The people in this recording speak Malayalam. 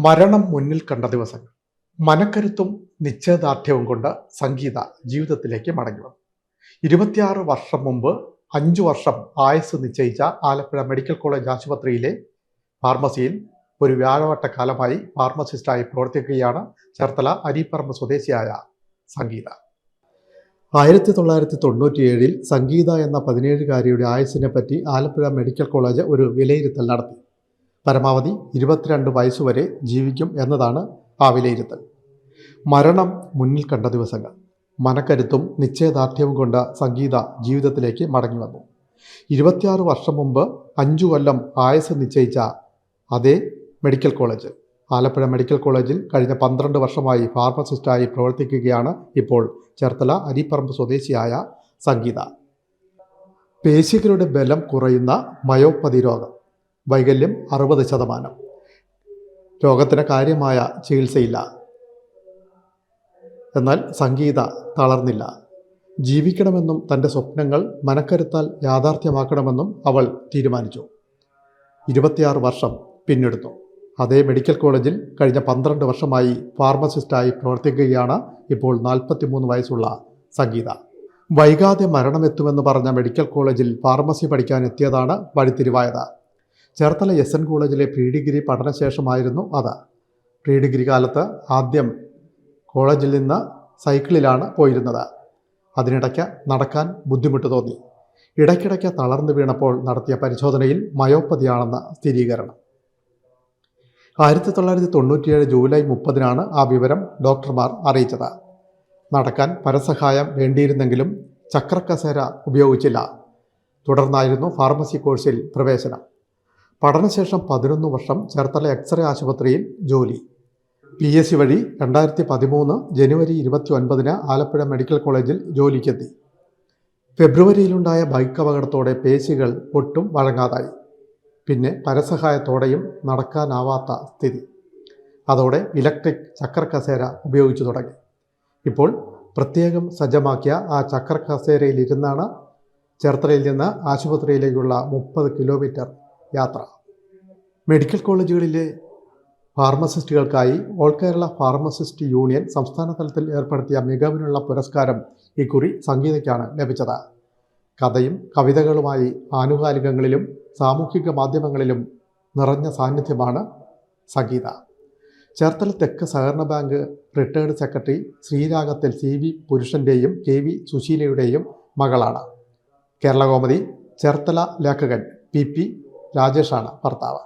മരണം മുന്നിൽ കണ്ട ദിവസങ്ങൾ. മനക്കരുത്തും നിശ്ചയദാർഢ്യവും കൊണ്ട് സംഗീത ജീവിതത്തിലേക്ക് മടങ്ങി വന്നു. 26 വർഷം മുമ്പ് 5 വർഷം ആയുസ് നിശ്ചയിച്ച ആലപ്പുഴ മെഡിക്കൽ കോളേജ് ആശുപത്രിയിലെ ഫാർമസിയിൽ ഒരു വ്യാഴവട്ടക്കാലമായി ഫാർമസിസ്റ്റായി പ്രവർത്തിക്കുകയാണ് ചേർത്തല അരീപ്പറമ്പ് സ്വദേശിയായ സംഗീത. 1997 സംഗീത എന്ന 17-കാരിയുടെ ആയുസ്സിനെ പറ്റി ആലപ്പുഴ മെഡിക്കൽ കോളേജ് ഒരു വിലയിരുത്തൽ നടത്തി. പരമാവധി 22 വയസ്സുവരെ ജീവിക്കും എന്നതാണ് ആ വിലയിരുത്തൽ. മരണം മുന്നിൽ കണ്ട ദിവസങ്ങൾ. മനക്കരുത്തും നിശ്ചയദാർഢ്യവും കൊണ്ട് സംഗീത ജീവിതത്തിലേക്ക് മടങ്ങി വന്നു. 26 വർഷം മുമ്പ് 5 കൊല്ലം ആയുസ് നിശ്ചയിച്ച അതേ മെഡിക്കൽ കോളേജ് ആലപ്പുഴ മെഡിക്കൽ കോളേജിൽ കഴിഞ്ഞ 12 വർഷമായി ഫാർമസിസ്റ്റായി പ്രവർത്തിക്കുകയാണ് ഇപ്പോൾ ചേർത്തല അരീപ്പറമ്പ് സ്വദേശിയായ സംഗീത. പേശികളുടെ ബലം കുറയുന്ന മയോപ്പതി രോഗം, വൈകല്യം 60%. രോഗത്തിന് കാര്യമായ ചികിത്സയില്ല. എന്നാൽ സംഗീത തളർന്നില്ല. ജീവിക്കണമെന്നും തൻ്റെ സ്വപ്നങ്ങൾ മനക്കരുത്താൽ യാഥാർത്ഥ്യമാക്കണമെന്നും അവൾ തീരുമാനിച്ചു. 26 വർഷം പിന്നിടുന്നു. അതേ മെഡിക്കൽ കോളേജിൽ കഴിഞ്ഞ 12 വർഷമായി ഫാർമസിസ്റ്റായി പ്രവർത്തിക്കുകയാണ് ഇപ്പോൾ 43 വയസ്സുള്ള സംഗീത. വൈകാതെ മരണമെത്തുമെന്ന് പറഞ്ഞ മെഡിക്കൽ കോളേജിൽ ഫാർമസി പഠിക്കാൻ എത്തിയതാണ് വഴിത്തിരിവായത്. ചേർത്തല SN കോളേജിലെ പ്രീ ഡിഗ്രി പഠനശേഷമായിരുന്നു അത്. പ്രീ ഡിഗ്രി കാലത്ത് ആദ്യം കോളേജിൽ നിന്ന് സൈക്കിളിലാണ് പോയിരുന്നത്. അതിനിടയ്ക്ക് നടക്കാൻ ബുദ്ധിമുട്ട് തോന്നി. ഇടയ്ക്കിടയ്ക്ക് തളർന്നു വീണപ്പോൾ നടത്തിയ പരിശോധനയിൽ മയോപ്പതിയാണെന്ന് സ്ഥിരീകരണം. 1997 ജൂലൈ 30 ആ വിവരം ഡോക്ടർമാർ അറിയിച്ചത്. നടക്കാൻ പരസഹായം വേണ്ടിയിരുന്നെങ്കിലും ചക്രക്കസേര ഉപയോഗിച്ചില്ല. തുടർന്നായിരുന്നു ഫാർമസി കോഴ്സിൽ പ്രവേശനം. പഠനശേഷം 11 വർഷം ചേർത്തല എക്സ്റേ ആശുപത്രിയിൽ ജോലി. PSC വഴി 2013 ജനുവരി 29 ആലപ്പുഴ മെഡിക്കൽ കോളേജിൽ ജോലിക്കെത്തി. ഫെബ്രുവരിയിലുണ്ടായ ബൈക്ക് അപകടത്തോടെ പേശികൾ ഒട്ടും വഴങ്ങാതായി. പിന്നെ പരസഹായത്തോടെയും നടക്കാനാവാത്ത സ്ഥിതി. അതോടെ ഇലക്ട്രിക് ചക്രക്കസേര ഉപയോഗിച്ചു തുടങ്ങി. ഇപ്പോൾ പ്രത്യേകം സജ്ജമാക്കിയ ആ ചക്രക്കസേരയിലിരുന്നാണ് ചേർത്തലയിൽ നിന്ന് ആശുപത്രിയിലേക്കുള്ള 30 കിലോമീറ്റർ യാത്ര. മെഡിക്കൽ കോളേജുകളിലെ ഫാർമസിസ്റ്റുകൾക്കായി ഓൾ കേരള ഫാർമസിസ്റ്റ് യൂണിയൻ സംസ്ഥാന തലത്തിൽ ഏർപ്പെടുത്തിയ മികവിനുള്ള പുരസ്കാരം ഇക്കുറി സംഗീതയ്ക്കാണ് ലഭിച്ചത്. കഥയും കവിതകളുമായി ആനുകാലികങ്ങളിലും സാമൂഹിക മാധ്യമങ്ങളിലും നിറഞ്ഞ സാന്നിധ്യമാണ് സംഗീത. ചേർത്തല തെക്ക് സഹകരണ ബാങ്ക് റിട്ടയർഡ് സെക്രട്ടറി ശ്രീരാഗത്തിൽ CV പുരുഷൻ്റെയും KV സുശീലയുടെയും മകളാണ്. കേരള കൗമുദി ചേർത്തല ലേഖകൻ PP രാജേഷാണ് ഭർത്താവ്.